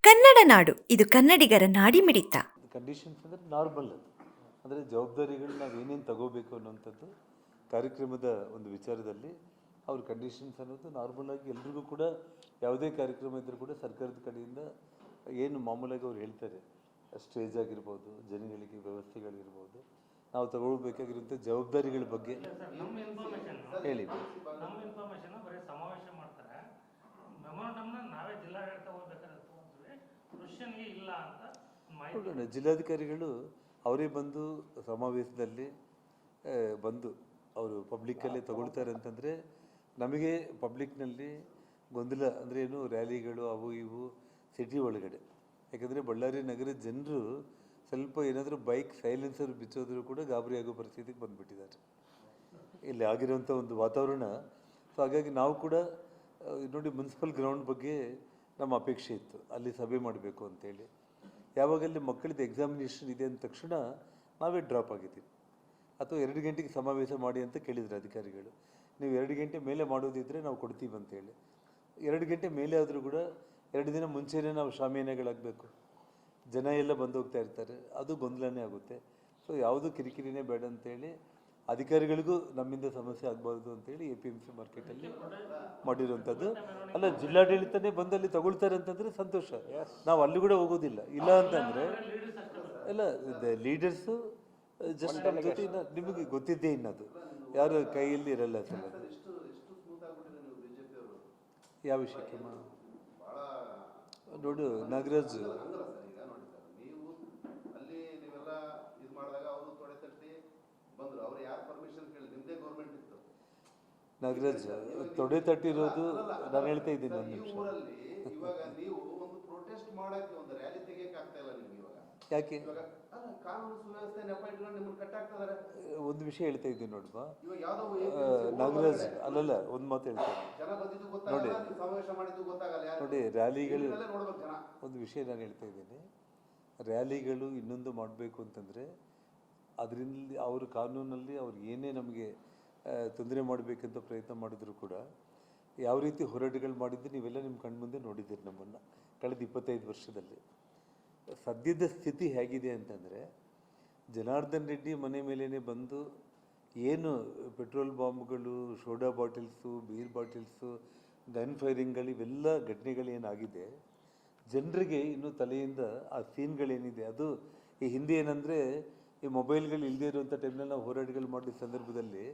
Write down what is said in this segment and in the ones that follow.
ಕನ್ನಡ ನಾಡು ಇದು ಕನ್ನಡಿಗರ ನಾಡಿಮಿಡಿತ. ಕಂಡೀಷನ್ಸ್ ಅಂದರೆ ನಾರ್ಮಲ್ ಅದು, ಅಂದರೆ ಜವಾಬ್ದಾರಿಗಳು ನಾವು ಏನೇನು ತಗೋಬೇಕು ಅನ್ನೋಂಥದ್ದು ಕಾರ್ಯಕ್ರಮದ ಒಂದು ವಿಚಾರದಲ್ಲಿ ಅವ್ರ ಕಂಡೀಷನ್ಸ್ ಅನ್ನೋದು ನಾರ್ಮಲ್ ಆಗಿ ಎಲ್ರಿಗೂ ಕೂಡ ಯಾವುದೇ ಕಾರ್ಯಕ್ರಮ ಇದ್ದರೂ ಕೂಡ ಸರ್ಕಾರದ ಕಡೆಯಿಂದ ಏನು ಮಾಮೂಲಾಗಿ ಅವ್ರು ಹೇಳ್ತಾರೆ, ಸ್ಟೇಜ್ ಆಗಿರ್ಬೋದು, ಜನಗಳಿಗೆ ವ್ಯವಸ್ಥೆಗಳಿರ್ಬೋದು, ನಾವು ತಗೊಳ್ಬೇಕಾಗಿರುವಂಥ ಜವಾಬ್ದಾರಿಗಳ ಬಗ್ಗೆ ಹೇಳಿ. ನೋಡೋಣ, ಜಿಲ್ಲಾಧಿಕಾರಿಗಳು ಅವರೇ ಬಂದು ಸಮಾವೇಶದಲ್ಲಿ ಬಂದು ಅವರು ಪಬ್ಲಿಕ್ಕಲ್ಲೇ ತಗೊಳ್ತಾರೆ ಅಂತಂದರೆ ನಮಗೆ ಪಬ್ಲಿಕ್ನಲ್ಲಿ ಗೊಂದಲ ಅಂದರೆ ಏನು, ರ್ಯಾಲಿಗಳು ಅವು ಇವು ಸಿಟಿ ಒಳಗಡೆ. ಯಾಕಂದರೆ ಬಳ್ಳಾರಿ ನಗರದ ಜನರು ಸ್ವಲ್ಪ ಏನಾದರೂ ಬೈಕ್ ಸೈಲೆನ್ಸರ್ ಬಿಚ್ಚೋದ್ರೂ ಕೂಡ ಗಾಬರಿ ಆಗೋ ಪರಿಸ್ಥಿತಿಗೆ ಬಂದುಬಿಟ್ಟಿದ್ದಾರೆ ಇಲ್ಲಿ ಆಗಿರೋಂಥ ಒಂದು ವಾತಾವರಣ. ಸೊ ಹಾಗಾಗಿ ನಾವು ಕೂಡ ನೋಡಿ, ಮುನ್ಸಿಪಲ್ ಗ್ರೌಂಡ್ ಬಗ್ಗೆ ನಮ್ಮ ಅಪೇಕ್ಷೆ ಇತ್ತು, ಅಲ್ಲಿ ಸಭೆ ಮಾಡಬೇಕು ಅಂತೇಳಿ. ಯಾವಾಗಲ್ಲಿ ಮಕ್ಕಳದ್ದು ಎಕ್ಸಾಮಿನೇಷನ್ ಇದೆ ಅಂದ ತಕ್ಷಣ ನಾವೇ ಡ್ರಾಪ್ ಆಗಿದ್ದೀವಿ. ಅಥವಾ 2 ಗಂಟೆಗೆ ಸಮಾವೇಶ ಮಾಡಿ ಅಂತ ಕೇಳಿದ್ರು ಅಧಿಕಾರಿಗಳು. ನೀವು 2 ಗಂಟೆ ಮೇಲೆ ಮಾಡೋದಿದ್ದರೆ ನಾವು ಕೊಡ್ತೀವಿ ಅಂತೇಳಿ. 2 ಗಂಟೆ ಮೇಲೆ ಆದರೂ ಕೂಡ 2 ದಿನ ಮುಂಚೆನೇ ನಾವು ಶಾಮಿಯಾನೆಗಳಾಗಬೇಕು, ಜನ ಎಲ್ಲ ಬಂದು ಹೋಗ್ತಾ ಇರ್ತಾರೆ, ಅದು ಗೊಂದಲನೇ ಆಗುತ್ತೆ. ಸೊ ಯಾವುದು ಕಿರಿಕಿರಿನೇ ಬೇಡ ಅಂತೇಳಿ ಅಧಿಕಾರಿಗಳಿಗೂ ನಮ್ಮಿಂದ ಸಮಸ್ಯೆ ಆಗಬಾರ್ದು ಅಂತೇಳಿ APMC ಮಾರ್ಕೆಟಲ್ಲಿ ಮಾಡಿರುವಂಥದ್ದು. ಅಲ್ಲ, ಜಿಲ್ಲಾಡಳಿತನೇ ಬಂದಲ್ಲಿ ತಗೊಳ್ತಾರೆ ಅಂತಂದರೆ ಸಂತೋಷ, ನಾವು ಅಲ್ಲಿ ಕೂಡ ಹೋಗೋದಿಲ್ಲ. ಇಲ್ಲ ಅಂತಂದರೆ ಎಲ್ಲ ಲೀಡರ್ಸು ಜಸ್ಟ್ ನಮ್ಮ ಜೊತೆ ನಿಮಗೆ ಗೊತ್ತಿದ್ದೇ ಇನ್ನದು ಯಾರು ಕೈಯಲ್ಲಿ ಇರಲ್ಲ ಸರ್. ಅದು ಯಾವ ವಿಷಯಕ್ಕೆ ನೋಡು ನಾಗರಾಜ್, ನಾಗರಾಜ್ ತೊಡೆ ತಟ್ಟಿರೋದು ನಾನು ಹೇಳ್ತಾ ಇದ್ದೀನಿ. ಒಂದು ನಿಮಿಷ, ಯಾಕೆ ಒಂದು ವಿಷಯ ಹೇಳ್ತಾ ಇದ್ದೀನಿ ನೋಡಪ್ಪ ನಾಗರಾಜ್, ಅಲ್ಲಲ್ಲ ಒಂದು ಮಾತು ಹೇಳ್ತೀನಿ ನೋಡಿ. ನೋಡಿ ರ್ಯಾಲಿಗಳು, ಒಂದು ವಿಷಯ ನಾನು ಹೇಳ್ತಾ ಇದ್ದೀನಿ, ರ್ಯಾಲಿಗಳು ಇನ್ನೊಂದು ಮಾಡಬೇಕು ಅಂತಂದರೆ ಅದರಿಂದ ಅವರು ಕಾನೂನಲ್ಲಿ ಅವ್ರು ಏನೇ ನಮಗೆ ತೊಂದರೆ ಮಾಡಬೇಕಂತ ಪ್ರಯತ್ನ ಮಾಡಿದ್ರು ಕೂಡ ಯಾವ ರೀತಿ ಹೋರಾಟಗಳು ಮಾಡಿದ್ದು ನೀವೆಲ್ಲ ನಿಮ್ಮ ಕಣ್ಮುಂದೆ ನೋಡಿದ್ದೀರಿ ನಮ್ಮನ್ನು ಕಳೆದ 25 ವರ್ಷದಲ್ಲಿ. ಸದ್ಯದ ಸ್ಥಿತಿ ಹೇಗಿದೆ ಅಂತಂದರೆ, ಜನಾರ್ದನ್ ರೆಡ್ಡಿ ಮನೆ ಮೇಲೇ ಬಂದು ಏನು ಪೆಟ್ರೋಲ್ ಬಾಂಬ್ಗಳು, soda bottles, beer bottles, gun ಫೈರಿಂಗ್ಗಳು, ಇವೆಲ್ಲ ಘಟನೆಗಳೇನಾಗಿದೆ, ಜನರಿಗೆ ಇನ್ನೂ ತಲೆಯಿಂದ ಆ ಸೀನ್ಗಳೇನಿದೆ ಅದು ಈ ಹಿಂದೆ ಏನಂದರೆ ಈ ಮೊಬೈಲ್ಗಳು ಇಲ್ಲದೇ ಇರುವಂಥ ಟೈಮ್ನಲ್ಲಿ ನಾವು ಹೋರಾಟಗಳು ಮಾಡಿದ ಸಂದರ್ಭದಲ್ಲಿ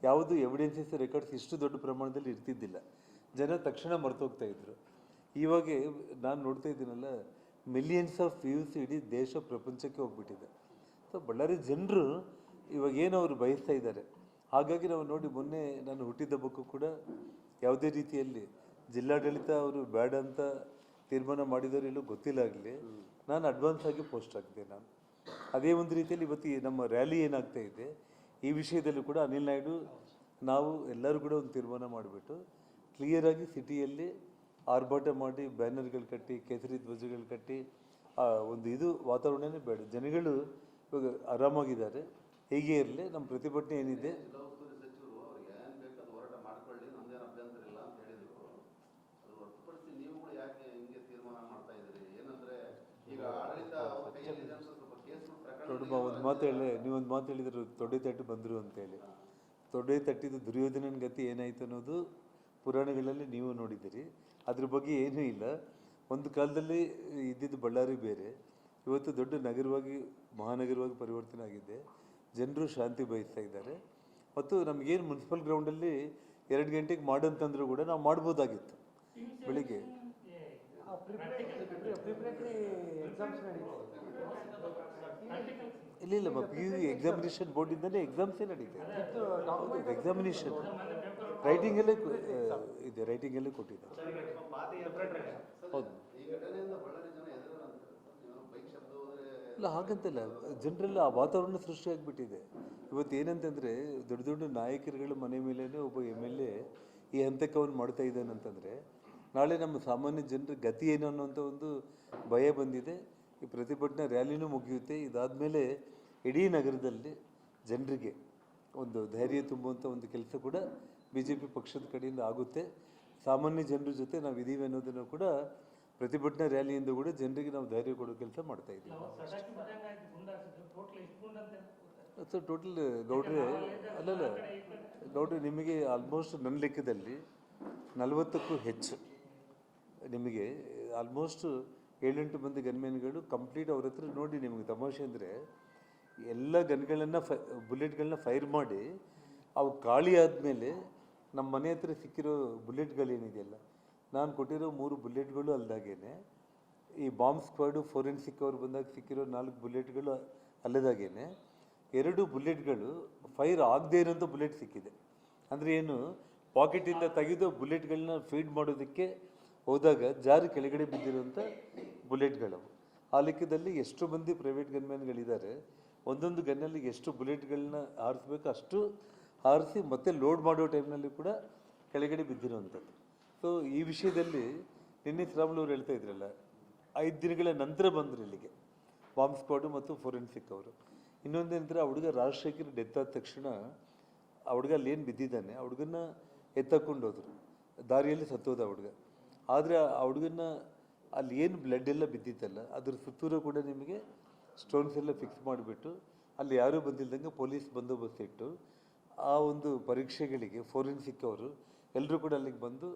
ಯಾವುದು ಎವಿಡೆನ್ಸಸ್ ರೆಕಾರ್ಡ್ಸ್ ಇಷ್ಟು ದೊಡ್ಡ ಪ್ರಮಾಣದಲ್ಲಿ ಇರ್ತಿದ್ದಿಲ್ಲ, ಜನ ತಕ್ಷಣ ಮರ್ತೋಗ್ತಾ ಇದ್ರು. ಇವಾಗ ನಾನು ನೋಡ್ತಾ ಇದ್ದೀನಲ್ಲ, ಮಿಲಿಯನ್ಸ್ ಆಫ್ ವ್ಯೂಸ್ ಇಡೀ ದೇಶ ಪ್ರಪಂಚಕ್ಕೆ ಹೋಗ್ಬಿಟ್ಟಿದೆ. ಸೊ ಬಳ್ಳಾರಿ ಜನರು ಇವಾಗ ಏನು ಅವರು ಬಯಸ್ತಾ ಇದ್ದಾರೆ. ಹಾಗಾಗಿ ನಾವು ನೋಡಿ, ಮೊನ್ನೆ ನಾನು ಹುಟ್ಟಿದಬ್ಬಕ್ಕೂ ಕೂಡ ಯಾವುದೇ ರೀತಿಯಲ್ಲಿ ಜಿಲ್ಲಾಡಳಿತ ಅವರು ಬೇಡ ಅಂತ ತೀರ್ಮಾನ ಮಾಡಿದವರು ಎಲ್ಲೂ ಗೊತ್ತಿಲ್ಲಾಗಲಿ, ನಾನು ಅಡ್ವಾನ್ಸ್ ಆಗಿ ಪೋಸ್ಟ್ ಹಾಕಿದೆ. ನಾನು ಅದೇ ಒಂದು ರೀತಿಯಲ್ಲಿ ಇವತ್ತು ನಮ್ಮ ರ್ಯಾಲಿ ಏನಾಗ್ತಾ ಇದೆ ಈ ವಿಷಯದಲ್ಲೂ ಕೂಡ ಅನಿಲ್ ನಾಯ್ಡು ನಾವು ಎಲ್ಲರೂ ಕೂಡ ಒಂದು ತೀರ್ಮಾನ ಮಾಡಿಬಿಟ್ಟು ಕ್ಲಿಯರಾಗಿ ಸಿಟಿಯಲ್ಲಿ ಆರ್ಭಾಟ ಮಾಡಿ ಬ್ಯಾನರ್ಗಳು ಕಟ್ಟಿ ಕೇಸರಿ ಧ್ವಜಗಳು ಕಟ್ಟಿ ಒಂದು ಇದು ವಾತಾವರಣನೇ ಬೇಡ. ಜನಗಳು ಇವಾಗ ಆರಾಮಾಗಿದ್ದಾರೆ, ಹೀಗೆ ಇರಲಿ. ನಮ್ಮ ಪ್ರತಿಭಟನೆ ಏನಿದೆ ನೋಡಮ್ಮ, ಒಂದು ಮಾತು ಹೇಳಿ, ನೀವೊಂದು ಮಾತು ಹೇಳಿದ್ರು ತೊಡೆ ತಟ್ಟಿ ಬಂದರು ಅಂತೇಳಿ. ತೊಡೆ ತಟ್ಟಿದ್ದು ದುರ್ಯೋಧನನ ಗತಿ ಏನಾಯಿತು ಅನ್ನೋದು ಪುರಾಣಗಳಲ್ಲಿ ನೀವು ನೋಡಿದ್ದೀರಿ. ಅದ್ರ ಬಗ್ಗೆ ಏನೂ ಇಲ್ಲ. ಒಂದು ಕಾಲದಲ್ಲಿ ಇದ್ದಿದ್ದು ಬಳ್ಳಾರಿ ಬೇರೆ, ಇವತ್ತು ದೊಡ್ಡ ನಗರವಾಗಿ ಮಹಾನಗರವಾಗಿ ಪರಿವರ್ತನೆ ಆಗಿದೆ. ಜನರು ಶಾಂತಿ ಬಯಸ್ತಾ ಇದ್ದಾರೆ. ಮತ್ತು ನಮಗೇನು ಮುನ್ಸಿಪಲ್ ಗ್ರೌಂಡಲ್ಲಿ 2 ಗಂಟೆಗೆ ಮಾಡಂತಂದ್ರೂ ಕೂಡ ನಾವು ಮಾಡ್ಬೋದಾಗಿತ್ತು. ಬೆಳಿಗ್ಗೆ ಇಲ್ಲ PU ಎಕ್ಸಾಮಿನೇಷನ್ ಬೋರ್ಡಿಂದಲೇ ಎಕ್ಸಾಮ್ಸೇ ನಡೀತದೆ. ಎಕ್ಸಾಮಿನೇಷನ್ ರೈಟಿಂಗಲ್ಲೇ ಇದೆ, ರೈಟಿಂಗಲ್ಲೇ ಕೊಟ್ಟಿದ್ದಾರೆ. ಹೌದು, ಇಲ್ಲ ಹಾಗಂತಲ್ಲ, ಜನರೆಲ್ಲ ಆ ವಾತಾವರಣ ಸೃಷ್ಟಿಯಾಗಿಬಿಟ್ಟಿದೆ. ಇವತ್ತು ಏನಂತಂದರೆ, ದೊಡ್ಡ ದೊಡ್ಡ ನಾಯಕರುಗಳ ಮನೆ ಮೇಲೇ ಒಬ್ಬ MLA ಈ ಹಂತಕ್ಕೆ ಅವನು ಮಾಡ್ತಾ ಇದ್ದಾನಂತಂದರೆ ನಾಳೆ ನಮ್ಮ ಸಾಮಾನ್ಯ ಜನರ ಗತಿ ಏನು ಅನ್ನೋಂಥ ಒಂದು ಭಯ ಬಂದಿದೆ. ಈ ಪ್ರತಿಭಟನಾ ರ್ಯಾಲಿನೂ ಮುಗಿಯುತ್ತೆ. ಇದಾದಮೇಲೆ ಇಡೀ ನಗರದಲ್ಲಿ ಜನರಿಗೆ ಒಂದು ಧೈರ್ಯ ತುಂಬುವಂಥ ಒಂದು ಕೆಲಸ ಕೂಡ BJP ಪಕ್ಷದ ಕಡೆಯಿಂದ ಆಗುತ್ತೆ. ಸಾಮಾನ್ಯ ಜನರ ಜೊತೆ ನಾವು ಇದೀವಿ ಅನ್ನೋದನ್ನು ಕೂಡ ಪ್ರತಿಭಟನಾ ರ್ಯಾಲಿಯಿಂದ ಕೂಡ ಜನರಿಗೆ ನಾವು ಧೈರ್ಯ ಕೊಡೋ ಕೆಲಸ ಮಾಡ್ತಾ ಇದ್ದೀವಿ. ಸೊ ಟೋಟಲ್ ಗೌಡ್ರೆ ಅಲ್ಲಲ್ಲ ಗೌಡ್ರೆ, ನಿಮಗೆ ಆಲ್ಮೋಸ್ಟ್ ನನ್ನ ಲೆಕ್ಕದಲ್ಲಿ 40ಕ್ಕೂ ಹೆಚ್ಚು, ನಿಮಗೆ ಆಲ್ಮೋಸ್ಟ್ 7-8 ಮಂದಿ ಗನ್ಮೆನ್ಗಳು ಕಂಪ್ಲೀಟ್ ಅವ್ರ ಹತ್ರ ನೋಡಿ. ನಿಮಗೆ ತಮಾಷೆ ಅಂದರೆ ಎಲ್ಲ ಗನ್ಗಳನ್ನು ಬುಲೆಟ್ಗಳನ್ನ ಫೈರ್ ಮಾಡಿ ಅವು ಖಾಲಿ ಆದಮೇಲೆ ನಮ್ಮ ಮನೆ ಹತ್ರ ಸಿಕ್ಕಿರೋ ಬುಲೆಟ್ಗಳೇನಿದೆಯಲ್ಲ, ನಾನು ಕೊಟ್ಟಿರೋ 3 ಬುಲೆಟ್ಗಳು ಅಲ್ದಾಗೇನೆ, ಈ ಬಾಂಬ್ ಸ್ಕ್ವಾಡು ಫೋರೆನ್ಸಿಕ್ ಅವ್ರು ಬಂದಾಗ ಸಿಕ್ಕಿರೋ 4 ಬುಲೆಟ್ಗಳು ಅಲ್ಲದಾಗೇನೆ 2 ಬುಲೆಟ್ಗಳು ಫೈರ್ ಆಗದೇ ಇರೋಂಥ ಬುಲೆಟ್ ಸಿಕ್ಕಿದೆ. ಅಂದರೆ ಏನು, ಪಾಕೆಟಿಂದ ತೆಗೆದು ಬುಲೆಟ್ಗಳನ್ನ ಫೀಡ್ ಮಾಡೋದಕ್ಕೆ ಹೋದಾಗ ಜಾರಿ ಕೆಳಗಡೆ ಬಿದ್ದಿರೋಂಥ ಬುಲೆಟ್ಗಳವು. ಆ ಲೆಕ್ಕದಲ್ಲಿ ಎಷ್ಟು ಮಂದಿ ಪ್ರೈವೇಟ್ ಗನ್ಮ್ಯಾನ್ಗಳಿದ್ದಾರೆ, ಒಂದೊಂದು ಗನ್ನಲ್ಲಿ ಎಷ್ಟು ಬುಲೆಟ್ಗಳನ್ನ ಹಾರಿಸ್ಬೇಕು ಅಷ್ಟು ಹಾರಿಸಿ ಮತ್ತೆ ಲೋಡ್ ಮಾಡೋ ಟೈಮ್ನಲ್ಲಿ ಕೂಡ ಕೆಳಗಡೆ ಬಿದ್ದಿರೋವಂಥದ್ದು. ಸೊ ಈ ವಿಷಯದಲ್ಲಿ ನಿನ್ನೆ ಶ್ರಾವಣ್ ಅವ್ರು ಹೇಳ್ತಾ ಇದ್ರಲ್ಲ, 5 ದಿನಗಳ ನಂತರ ಬಂದರು ಇಲ್ಲಿಗೆ ಬಾಂಬ್ ಸ್ಕ್ವಾಡು ಮತ್ತು ಫೋರೆನ್ಸಿಕ್ ಅವರು. ಇನ್ನೊಂದೇನಂದ್ರೆ, ಆ ಹುಡುಗ ರಾಜಶೇಖರ್ ಡೆತ್ ಆದ ತಕ್ಷಣ ಆ ಹುಡುಗ ಅಲ್ಲಿ ಏನು ಬಿದ್ದಿದ್ದಾನೆ ಆ ಹುಡುಗನ್ನ ಎತ್ತಕೊಂಡು ಹೋದ್ರು, ದಾರಿಯಲ್ಲಿ ಸತ್ತೋದ ಹುಡುಗ. ಆದರೆ ಆ ಹುಡುಗನ್ನ ಅಲ್ಲಿ ಏನು ಬ್ಲಡ್ ಎಲ್ಲ ಬಿದ್ದಿತ್ತಲ್ಲ ಅದ್ರ ಸುತ್ತೂರು ಕೂಡ ನಿಮಗೆ ಸ್ಟೋನ್ಸ್ ಎಲ್ಲ ಫಿಕ್ಸ್ ಮಾಡಿಬಿಟ್ಟು ಅಲ್ಲಿ ಯಾರೂ ಬಂದಿಲ್ದಂಗೆ ಪೊಲೀಸ್ ಬಂದೋಬಸ್ತ್ ಇಟ್ಟು ಆ ಒಂದು ಪರೀಕ್ಷೆಗಳಿಗೆ ಫೋರೆನ್ಸಿಕ್ ಅವರು ಎಲ್ಲರೂ ಕೂಡ ಅಲ್ಲಿಗೆ ಬಂದು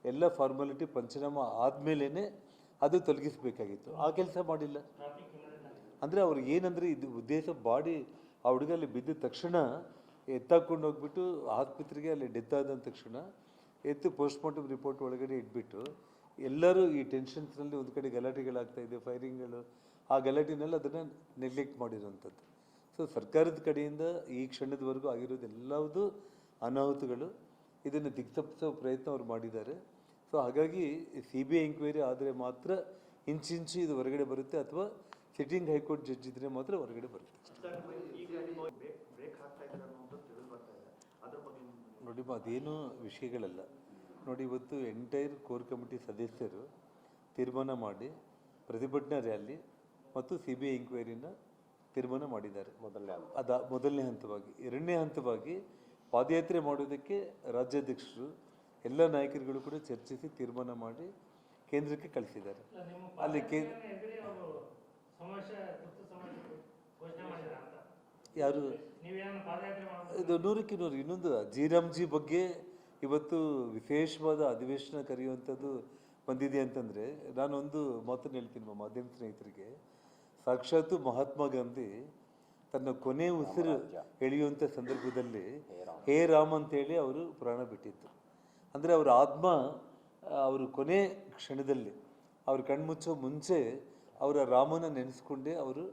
ಎಲ್ಲ ಫಾರ್ಮಾಲಿಟಿ ಪಂಚನಾಮ ಆದಮೇಲೆ ಅದು ತೊಲಗಿಸ್ಬೇಕಾಗಿತ್ತು. ಆ ಕೆಲಸ ಮಾಡಿಲ್ಲ. ಅಂದರೆ ಅವ್ರಿಗೆ ಏನಂದರೆ ಇದು ಉದ್ದೇಶ, ಬಾಡಿ ಆ ಹುಡುಗ ಅಲ್ಲಿ ಬಿದ್ದ ತಕ್ಷಣ ಎತ್ತಾಕೊಂಡು ಹೋಗ್ಬಿಟ್ಟು ಆಸ್ಪತ್ರೆಗೆ ಅಲ್ಲಿ ಡೆತ್ ಆದ ತಕ್ಷಣ ಎತ್ತು ಪೋಸ್ಟ್ಮಾರ್ಟಮ್ ರಿಪೋರ್ಟ್ ಒಳಗಡೆ ಇಟ್ಬಿಟ್ಟು ಎಲ್ಲರೂ ಈ ಟೆನ್ಷನ್ಸ್ನಲ್ಲಿ ಒಂದು ಕಡೆ ಗಲಾಟೆಗಳಾಗ್ತಾಯಿದೆ, ಫೈರಿಂಗ್ಗಳು, ಆ ಗಲಾಟೆನೆಲ್ಲ ಅದನ್ನು ನೆಗ್ಲೆಕ್ಟ್ ಮಾಡಿರೋವಂಥದ್ದು. ಸೊ ಸರ್ಕಾರದ ಕಡೆಯಿಂದ ಈ ಕ್ಷಣದವರೆಗೂ ಆಗಿರೋದು ಎಲ್ಲವುದು ಅನಾಹುತಗಳು. ಇದನ್ನು ದಿಗ್ತಪ್ಪಿಸೋ ಪ್ರಯತ್ನ ಅವ್ರು ಮಾಡಿದ್ದಾರೆ. ಸೊ ಹಾಗಾಗಿ CBI ಎಂಕ್ವೈರಿ ಆದರೆ ಮಾತ್ರ ಇಂಚಿಂಚು ಇದು ಹೊರಗಡೆ ಬರುತ್ತೆ, ಅಥವಾ ಸಿಟ್ಟಿಂಗ್ ಹೈಕೋರ್ಟ್ ಜಡ್ಜ್ ಇದ್ರೆ ಮಾತ್ರ ಹೊರಗಡೆ ಬರುತ್ತೆ. ನೋಡಿ, ಅದೇನು ವಿಷಯಗಳಲ್ಲ. ನೋಡಿ, ಇವತ್ತು ಎಂಟೈರ್ ಕೋರ್ ಕಮಿಟಿ ಸದಸ್ಯರು ತೀರ್ಮಾನ ಮಾಡಿ ಪ್ರತಿಭಟನಾ ರ್ಯಾಲಿ ಮತ್ತು CBI ಎಂಕ್ವೈರಿನ ತೀರ್ಮಾನ ಮಾಡಿದ್ದಾರೆ. ಮೊದಲನೇ ಹಂತವಾಗಿ. ಎರಡನೇ ಹಂತವಾಗಿ ಪಾದಯಾತ್ರೆ ಮಾಡೋದಕ್ಕೆ ರಾಜ್ಯಾಧ್ಯಕ್ಷರು ಎಲ್ಲ ನಾಯಕರುಗಳು ಕೂಡ ಚರ್ಚಿಸಿ ತೀರ್ಮಾನ ಮಾಡಿ ಕೇಂದ್ರಕ್ಕೆ ಕಳಿಸಿದ್ದಾರೆ. ಅಲ್ಲಿ ಯಾರು ಇದು 100ಕ್ಕೆ 100. ಇನ್ನೊಂದು ಜೀರಾಮ್ಜಿ ಬಗ್ಗೆ ಇವತ್ತು ವಿಶೇಷವಾದ ಅಧಿವೇಶನ ಕರೆಯುವಂಥದ್ದು ಬಂದಿದೆ ಅಂತಂದರೆ, ನಾನೊಂದು ಮಾತನ್ನು ಹೇಳ್ತೀನಿ ಮಾಧ್ಯಮ ಸ್ನೇಹಿತರಿಗೆ. ಸಾಕ್ಷಾತ್ ಮಹಾತ್ಮ ಗಾಂಧಿ ತನ್ನ ಕೊನೆ ಉಸಿರು ಎಳೆಯುವಂಥ ಸಂದರ್ಭದಲ್ಲಿ ಹೇ ರಾಮ್ ಅಂತೇಳಿ ಅವರು ಪ್ರಾಣ ಬಿಟ್ಟಿತ್ತು. ಅಂದರೆ ಅವರ ಆತ್ಮ ಅವರು ಕೊನೆ ಕ್ಷಣದಲ್ಲಿ ಅವ್ರ ಕಣ್ಮುಚ್ಚೋ ಮುಂಚೆ ಅವರ ರಾಮನ ನೆನೆಸ್ಕೊಂಡೇ ಅವರು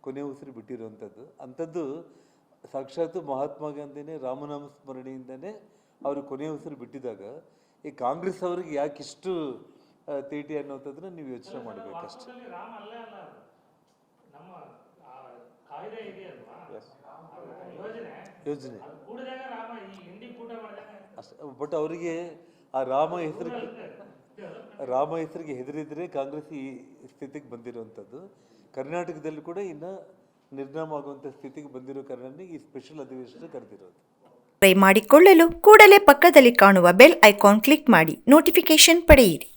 ಕೊನೆ ಉಸಿರು ಬಿಟ್ಟಿರುವಂಥದ್ದು. ಅಂಥದ್ದು ಸಾಕ್ಷಾತ್ ಮಹಾತ್ಮ ಗಾಂಧಿನೇ ರಾಮನಾಮ ಸ್ಮರಣೆಯಿಂದನೇ ಅವರು ಕೊನೆ ಉಸಿರು ಬಿಟ್ಟಿದಾಗ ಈ ಕಾಂಗ್ರೆಸ್ ಅವ್ರಿಗೆ ಯಾಕಿಷ್ಟು ತೀಟಿ ಅನ್ನೋಂಥದ್ದನ್ನ ನೀವು ಯೋಚನೆ ಮಾಡಬೇಕಷ್ಟೆ. ಯೋಜನೆ ಅಷ್ಟೇ. ಬಟ್ ಅವರಿಗೆ ಆ ರಾಮ ಹೆಸರಿಗೆ ಹೆದರಿದ್ರೆ ಕಾಂಗ್ರೆಸ್ ಈ ಸ್ಥಿತಿಗೆ ಬಂದಿರುವಂಥದ್ದು. ಕರ್ನಾಟಕದಲ್ಲಿ ಕೂಡ ಇನ್ನು ನಿರ್ನಾಮ ಆಗುವಂಥ ಸ್ಥಿತಿಗೆ ಬಂದಿರೋ ಕಾರಣನೇ ಈ ಸ್ಪೆಷಲ್ ಅಧಿವೇಶನ ಕರೆದಿರೋದು. ಮಾಡಿಕೊಳ್ಳಲು ಕೂಡಲೇ ಪಕ್ಕದಲ್ಲಿ ಕಾಣುವ ಬೆಲ್ ಐಕಾನ್ ಕ್ಲಿಕ್ ಮಾಡಿ ನೋಟಿಫಿಕೇಶನ್ ಪಡೆಯಿರಿ.